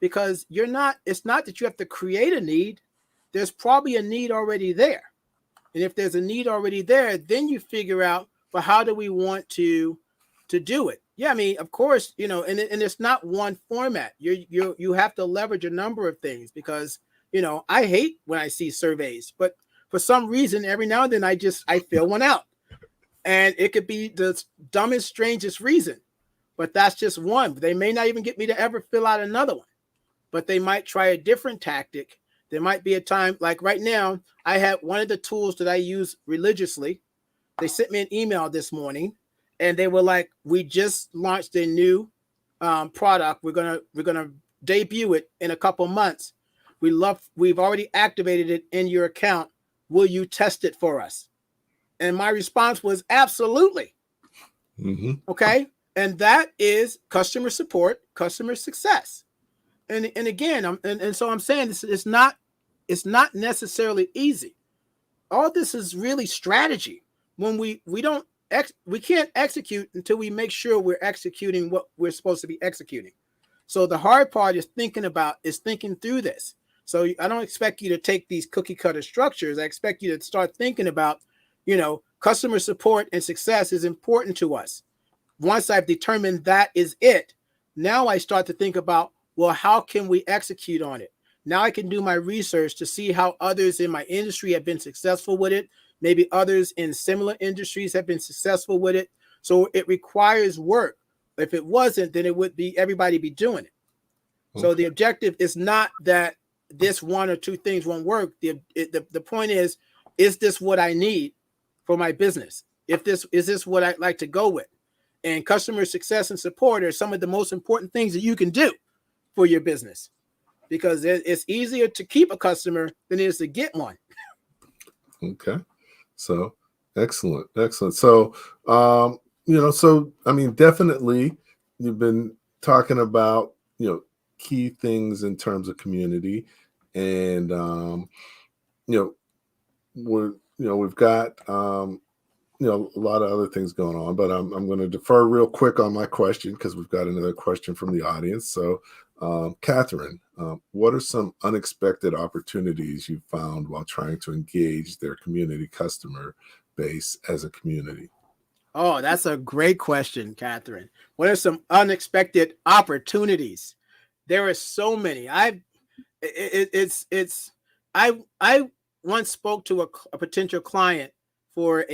Because it's not that you have to create a need. There's probably a need already there. And if there's a need already there, then you figure out, well, how do we want to do it? Yeah, I mean, of course, and it's not one format. You have to leverage a number of things because, I hate when I see surveys, but for some reason, every now and then I fill one out. And it could be the dumbest, strangest reason, but that's just one. They may not even get me to ever fill out another one, but they might try a different tactic. There might be a time, like right now, I have one of the tools that I use religiously. They sent me an email this morning, and they were like, "We just launched a new product. We're gonna debut it in a couple months. We've already activated it in your account. Will you test it for us?" And my response was absolutely. Mm-hmm. Okay, and that is customer support, customer success. And again, so I'm saying this it's not necessarily easy. All this is really strategy. When we can't execute until we make sure we're executing what we're supposed to be executing. So the hard part is thinking through this. So I don't expect you to take these cookie cutter structures. I expect you to start thinking about, customer support and success is important to us. Once I've determined that is it, now I start to think about, well, how can we execute on it? Now I can do my research to see how others in my industry have been successful with it. Maybe others in similar industries have been successful with it. So it requires work. If it wasn't, then it would be everybody be doing it. Okay. So the objective is not that this one or two things won't work. The point is this what I need for my business? Is this what I'd like to go with? And customer success and support are some of the most important things that you can do for your business, because it's easier to keep a customer than it is to get one. Okay. So excellent. So, definitely you've been talking about, key things in terms of community, and, we've got, a lot of other things going on, but I'm going to defer real quick on my question because we've got another question from the audience. So, Catherine, what are some unexpected opportunities you found while trying to engage their community customer base as a community? Oh, that's a great question, Catherine. What are some unexpected opportunities? There are so many. I once spoke to a potential client for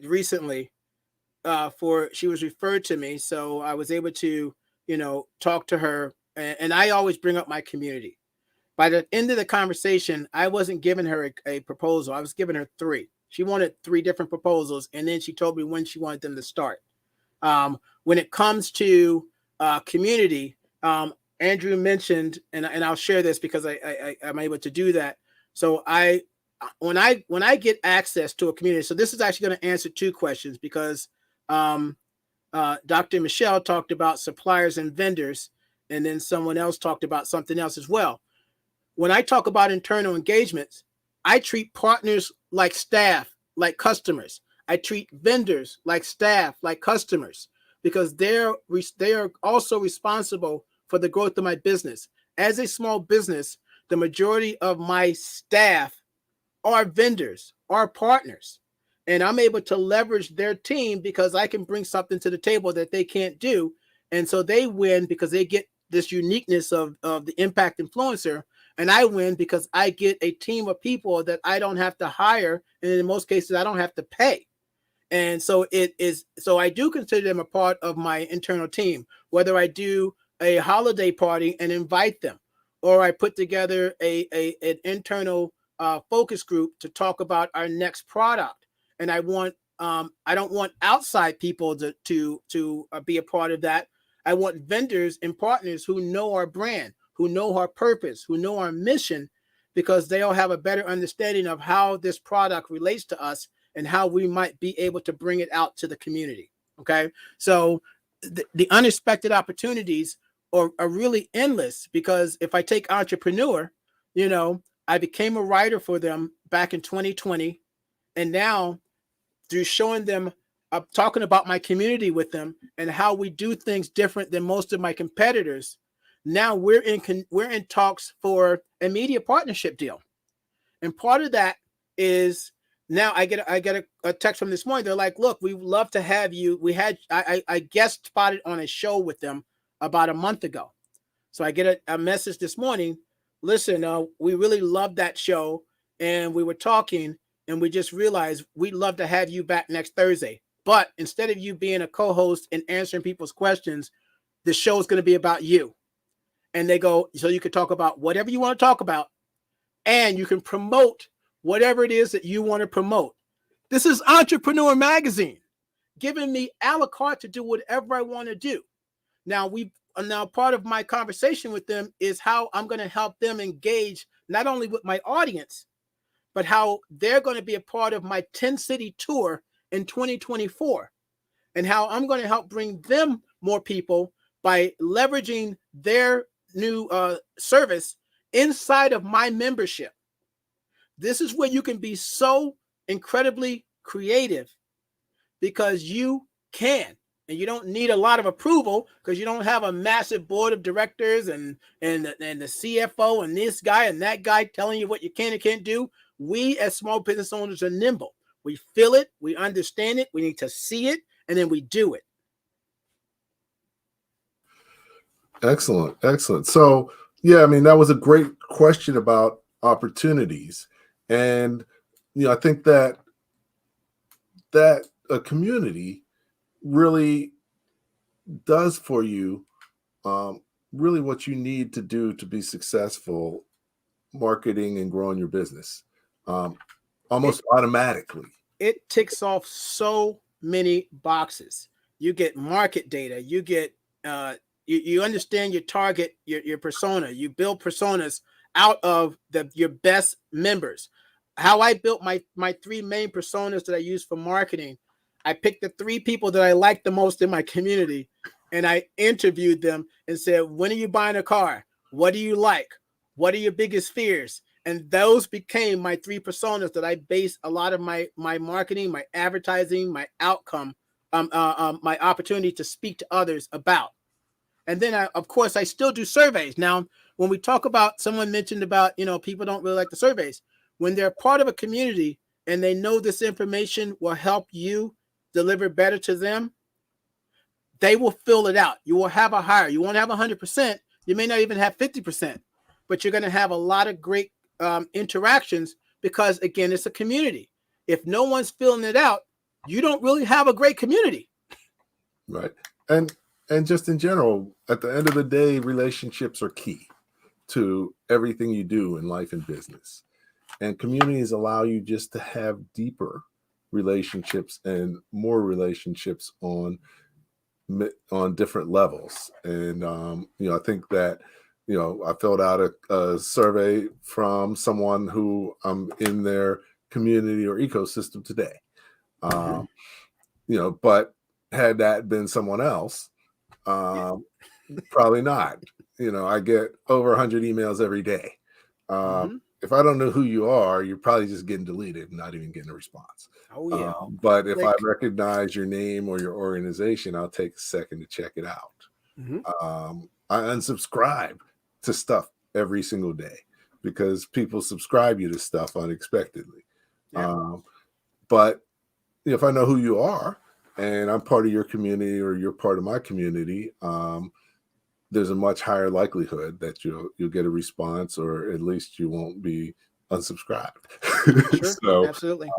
recently. She was referred to me, so I was able to talk to her. And I always bring up my community. By the end of the conversation, I wasn't giving her a proposal. I was giving her 3. She wanted 3 different proposals, and then she told me when she wanted them to start. When it comes to community, Andrew mentioned, and I'll share this because I'm able to do that. So when I get access to a community, so this is actually going to answer 2 questions because Dr. Michelle talked about suppliers and vendors, and then someone else talked about something else as well. When I talk about internal engagements, I treat partners like staff, like customers. I treat vendors like staff, like customers. because they are also responsible for the growth of my business. As a small business, the majority of my staff are vendors, are partners, and I'm able to leverage their team because I can bring something to the table that they can't do. And so they win because they get this uniqueness of the impact influencer. And I win because I get a team of people that I don't have to hire. And in most cases, I don't have to pay. And so so I do consider them a part of my internal team, whether I do a holiday party and invite them, or I put together an internal focus group to talk about our next product. And I don't want outside people to be a part of that. I want vendors and partners who know our brand, who know our purpose, who know our mission, because they'll have a better understanding of how this product relates to us and how we might be able to bring it out to the community. Okay. So the unexpected opportunities are really endless, because if I take entrepreneur, I became a writer for them back in 2020. And now through showing them, talking about my community with them and how we do things different than most of my competitors, now we're in talks for a media partnership deal. And part of that is, now I get a text from this morning. They're like, look, we would love to have you. I guest spotted on a show with them about a month ago. So I get a message this morning. Listen, we really loved that show, and we were talking, and we just realized we'd love to have you back next Thursday. But instead of you being a co-host and answering people's questions, the show is going to be about you. And they go, so you can talk about whatever you want to talk about, and you can promote whatever it is that you want to promote. This is Entrepreneur Magazine, giving me a la carte to do whatever I want to do. Now part of my conversation with them is how I'm going to help them engage not only with my audience, but how they're going to be a part of my 10-city tour in 2024, and how I'm going to help bring them more people by leveraging their new service inside of my membership. This is where you can be so incredibly creative, because you can. And you don't need a lot of approval, because you don't have a massive board of directors and the CFO and this guy and that guy telling you what you can and can't do. We as small business owners are nimble. We feel it, we understand it, we need to see it, and then we do it. Excellent. So, yeah, I mean, that was a great question about opportunities. And, I think that a community really does for you really what you need to do to be successful marketing and growing your business almost automatically. It ticks off so many boxes. You get market data, you get you understand your target, your persona. You build personas out of your best members. How I built my three main personas that I use for marketing, I picked the three people that I like the most in my community, and I interviewed them and said, when are you buying a car? What do you like? What are your biggest fears? And those became my three personas that I base a lot of my marketing, my advertising, my outcome, my opportunity to speak to others about. And then, of course, I still do surveys. Now, when we talk about, someone mentioned about, people don't really like the surveys. When they're part of a community and they know this information will help you deliver better to them, they will fill it out. You will have a higher. You won't have 100%. You may not even have 50%, but you're going to have a lot of great interactions, because, again, it's a community. If no one's filling it out, you don't really have a great community. Right. And just in general, at the end of the day, relationships are key to everything you do in life and business. And communities allow you just to have deeper relationships and more relationships on different levels. And, I think that, I filled out a survey from someone who I'm in their community or ecosystem today. But had that been someone else, probably not. I get over 100 emails every day. if I don't know who you are, you're probably just getting deleted and not even getting a response. Oh yeah. But if I Click. recognize your name or your organization, I'll take a second to check it out. I unsubscribe to stuff every single day because people subscribe you to stuff unexpectedly. Yeah. But if I know who you are and I'm part of your community or you're part of my community, there's a much higher likelihood that you'll get a response, or at least you won't be unsubscribed. Sure. So, Absolutely.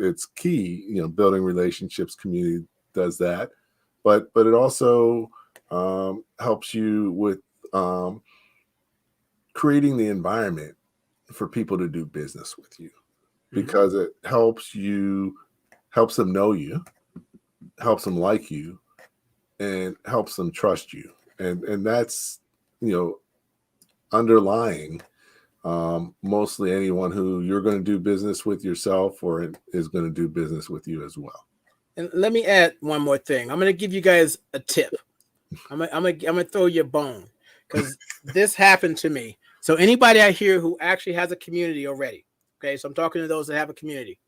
it's key, building relationships. Community does that, but it also helps you with creating the environment for people to do business with you, because it helps them know you, helps them like you, and helps them trust you. And that's, underlying mostly anyone who you're going to do business with yourself or is going to do business with you as well. And let me add one more thing. I'm going to give you guys a tip. I'm gonna throw you a bone, because this happened to me. So anybody I hear who actually has a community already, okay, so I'm talking to those that have a community.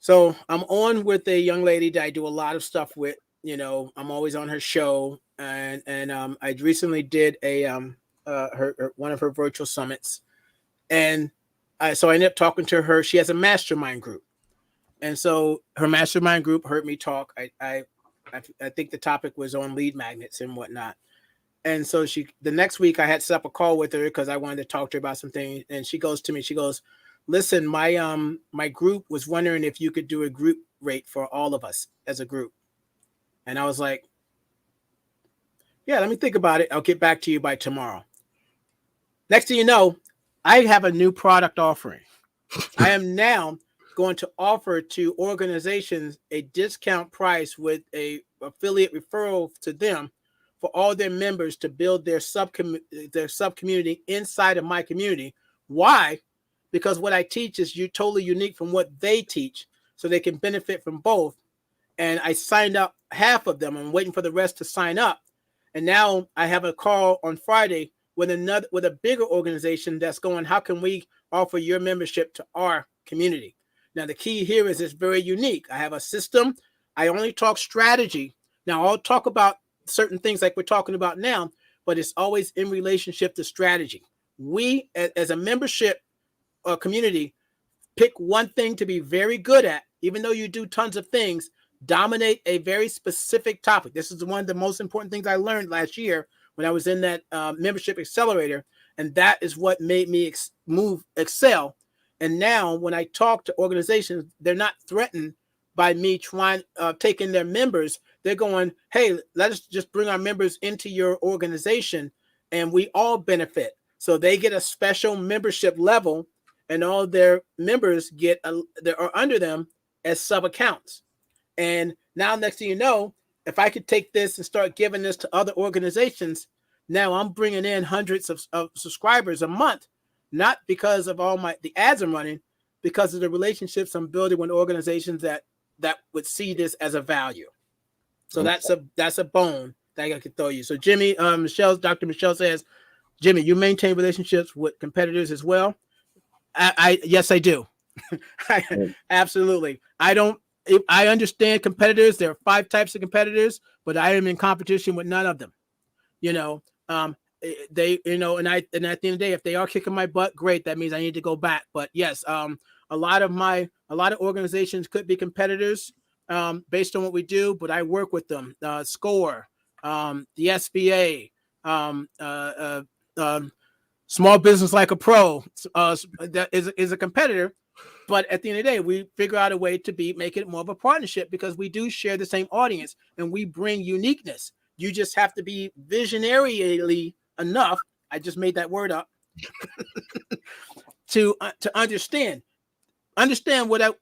So I'm on with a young lady that I do a lot of stuff with. I'm always on her show, and I recently did a her one of her virtual summits, and so I ended up talking to her. She has a mastermind group, and so her mastermind group heard me talk. I think the topic was on lead magnets and whatnot. And so the next week I had set up a call with her because I wanted to talk to her about something. And she goes to me, she goes, "Listen, my group was wondering if you could do a group rate for all of us as a group." And I was like, "Yeah, let me think about it. I'll get back to you by tomorrow." Next thing you know, I have a new product offering. I am now going to offer to organizations a discount price with a affiliate referral to them for all their members to build their sub community inside of my community. Why? Because what I teach is totally unique from what they teach, so they can benefit from both. And I signed up half of them. I'm waiting for the rest to sign up. And now I have a call on Friday with a bigger organization that's going, how can we offer your membership to our community? Now, the key here is it's very unique. I have a system. I only talk strategy. Now, I'll talk about certain things like we're talking about now, but it's always in relationship to strategy. We, as a membership community, pick one thing to be very good at, even though you do tons of things. Dominate a very specific topic. This is one of the most important things I learned last year when I was in that membership accelerator, and that is what made me excel. And now when I talk to organizations, they're not threatened by me taking their members. They're going, "Hey, let us just bring our members into your organization and we all benefit." So they get a special membership level, and all their members are under them as sub accounts. And now, next thing you know, if I could take this and start giving this to other organizations, now I'm bringing in hundreds of subscribers a month, not because of the ads I'm running, because of the relationships I'm building with organizations that would see this as a value. So that's a bone that I could throw you. So Jimmy, Dr. Michelle says, "Jimmy, you maintain relationships with competitors as well?" Yes, I do. Absolutely. I understand competitors. There are 5 types of competitors, but I am in competition with none of them. They, and at the end of the day, if they are kicking my butt, great. That means I need to go back. But yes, a lot of organizations could be competitors based on what we do, but I work with them. SCORE, the SBA, Small Business Like a Pro, that is a competitor. But at the end of the day, we figure out a way to make it more of a partnership, because we do share the same audience and we bring uniqueness. You just have to be visionarily enough. I just made that word up to understand what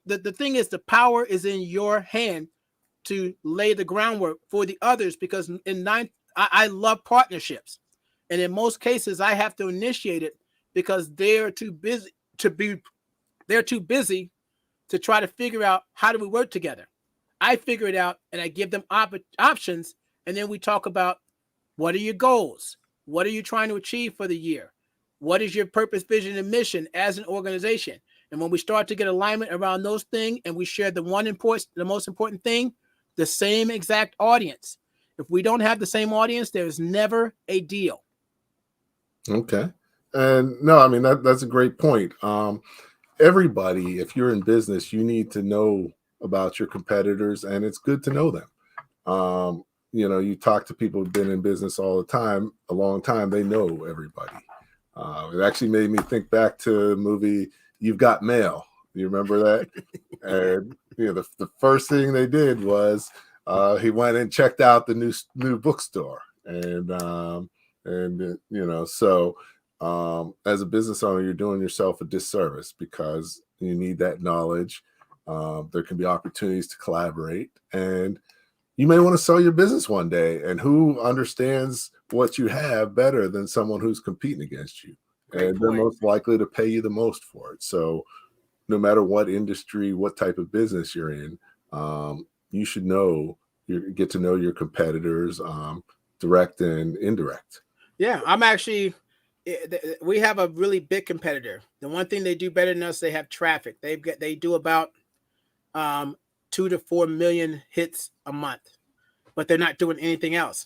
the thing is. The power is in your hand to lay the groundwork for the others, because I love partnerships, and in most cases I have to initiate it because they're too busy to try to figure out how do we work together. I figure it out and I give them options, and then we talk about, what are your goals? What are you trying to achieve for the year? What is your purpose, vision, and mission as an organization? And when we start to get alignment around those things and we share the most important thing, the same exact audience. If we don't have the same audience, there's never a deal. Okay. And no, I mean, that's a great point. Everybody, if you're in business, you need to know about your competitors, and it's good to know them. You talk to people who've been in business all the time, a long time, they know everybody. It actually made me think back to the movie You've Got Mail. You remember that? And the first thing they did was he went and checked out the new bookstore, and as a business owner, you're doing yourself a disservice because you need that knowledge. There can be opportunities to collaborate, and you may want to sell your business one day. And who understands what you have better than someone who's competing against you? And they're most likely to pay you the most for it. So no matter what industry, what type of business you're in, you should get to know your competitors, direct and indirect. Yeah, we have a really big competitor. The one thing they do better than us, they have traffic. They do about 2 to 4 million hits a month, but they're not doing anything else.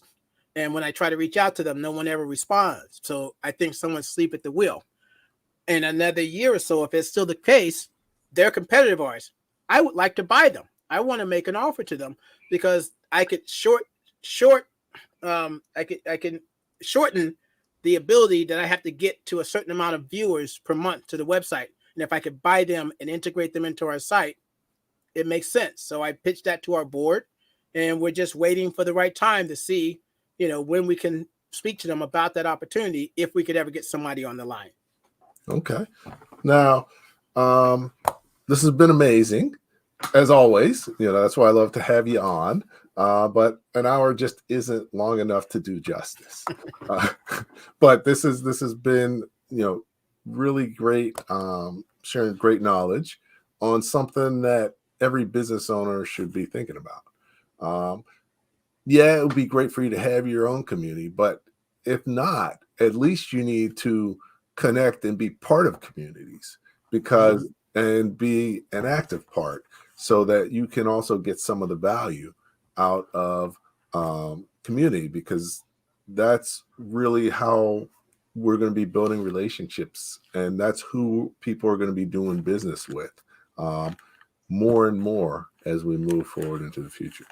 And when I try to reach out to them, no one ever responds. So I think someone's asleep at the wheel. In another year or so, if it's still the case, they're competitive of ours. I would like to buy them. I want to make an offer to them because I could I can shorten the ability that I have to get to a certain amount of viewers per month to the website. And if I could buy them and integrate them into our site, it makes sense. So I pitched that to our board, and we're just waiting for the right time to see, when we can speak to them about that opportunity, if we could ever get somebody on the line. Okay. Now, this has been amazing, as always. That's why I love to have you on. But an hour just isn't long enough to do justice. But this has been, really great, sharing great knowledge on something that every business owner should be thinking about. It would be great for you to have your own community, but if not, at least you need to connect and be part of communities and be an active part so that you can also get some of the value out of community, because that's really how we're going to be building relationships, and that's who people are going to be doing business with more and more as we move forward into the future.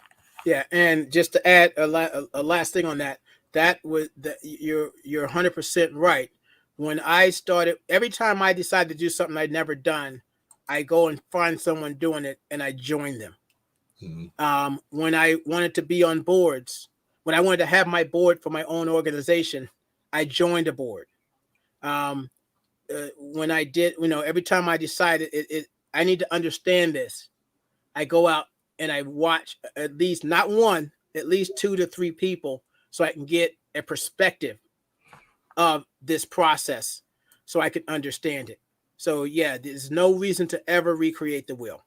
Yeah, and just to add a last thing on that, you're 100% right. When I started, every time I decided to do something I'd never done, I go and find someone doing it and I join them. Mm-hmm. When I wanted to be on boards, when I wanted to have my board for my own organization, I joined a board. When I did, every time I decided I need to understand this, I go out and I watch at least not one, at least 2 to 3 people, so I can get a perspective of this process, so I can understand it. So yeah, there's no reason to ever recreate the wheel.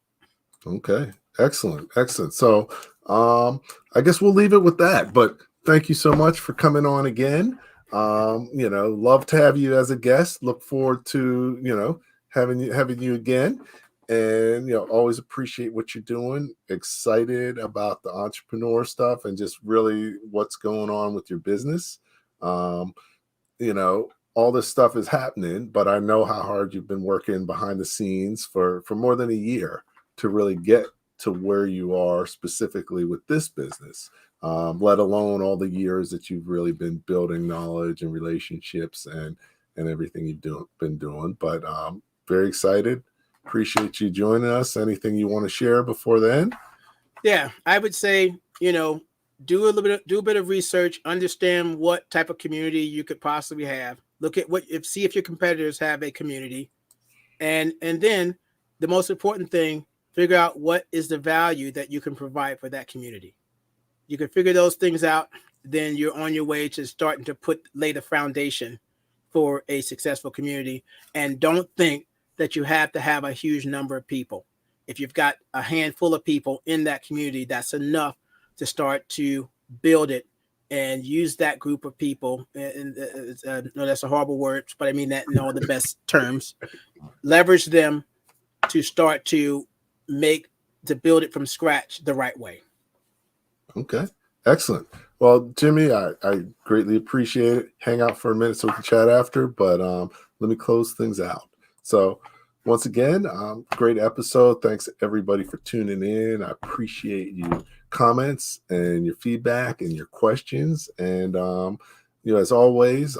Okay, excellent. So I guess we'll leave it with that. But thank you so much for coming on again. Love to have you as a guest. Look forward to having you again. And always appreciate what you're doing. Excited about the entrepreneur stuff and just really what's going on with your business. All this stuff is happening, but I know how hard you've been working behind the scenes for more than a year to really get to where you are specifically with this business, let alone all the years that you've really been building knowledge and relationships and everything you've been doing. But very excited. Appreciate you joining us. Anything you want to share before then? Yeah, I would say, do a bit of research, understand what type of community you could possibly have. Look at see if your competitors have a community, and then the most important thing, figure out what is the value that you can provide for that community. You can figure those things out, then you're on your way to starting to lay the foundation for a successful community. And don't think that you have to have a huge number of people. If you've got a handful of people in that community, that's enough to start to build it and use that group of people. And no, that's a horrible word, but I mean that in all the best terms. Leverage them to start to build it from scratch the right way. Okay, excellent. Well, Jimmy, I greatly appreciate it. Hang out for a minute so we can chat after, but let me close things out. So once again, great episode. Thanks everybody for tuning in. I appreciate you comments and your feedback and your questions. And, as always,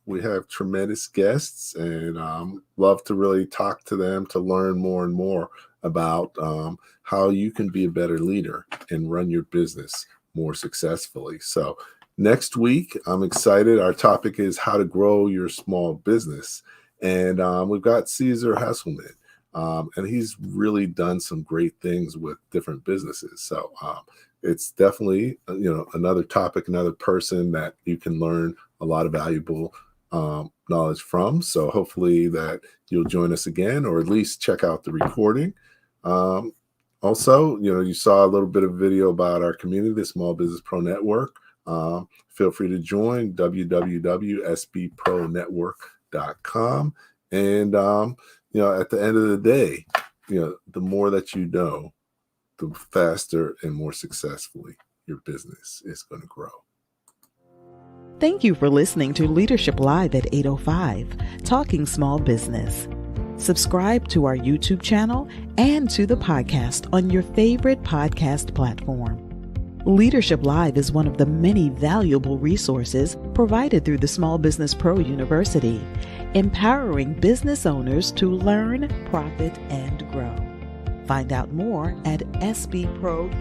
we have tremendous guests and love to really talk to them to learn more and more about how you can be a better leader and run your business more successfully. So next week, I'm excited. Our topic is how to grow your small business. And we've got Caesar Hasselman, and he's really done some great things with different businesses. So it's definitely, another topic, another person that you can learn a lot of valuable knowledge from. So hopefully that you'll join us again, or at least check out the recording. Also, you saw a little bit of video about our community, the Small Business Pro Network. Feel free to join www.sbpronetwork.com. And, at the end of the day, the more that you know, the faster and more successfully your business is going to grow. Thank you for listening to Leadership Live at 8:05, Talking Small Business. Subscribe to our YouTube channel and to the podcast on your favorite podcast platform. Leadership Live is one of the many valuable resources provided through the Small Business Pro University, empowering business owners to learn, profit, and grow. Find out more at sbpro.u.com.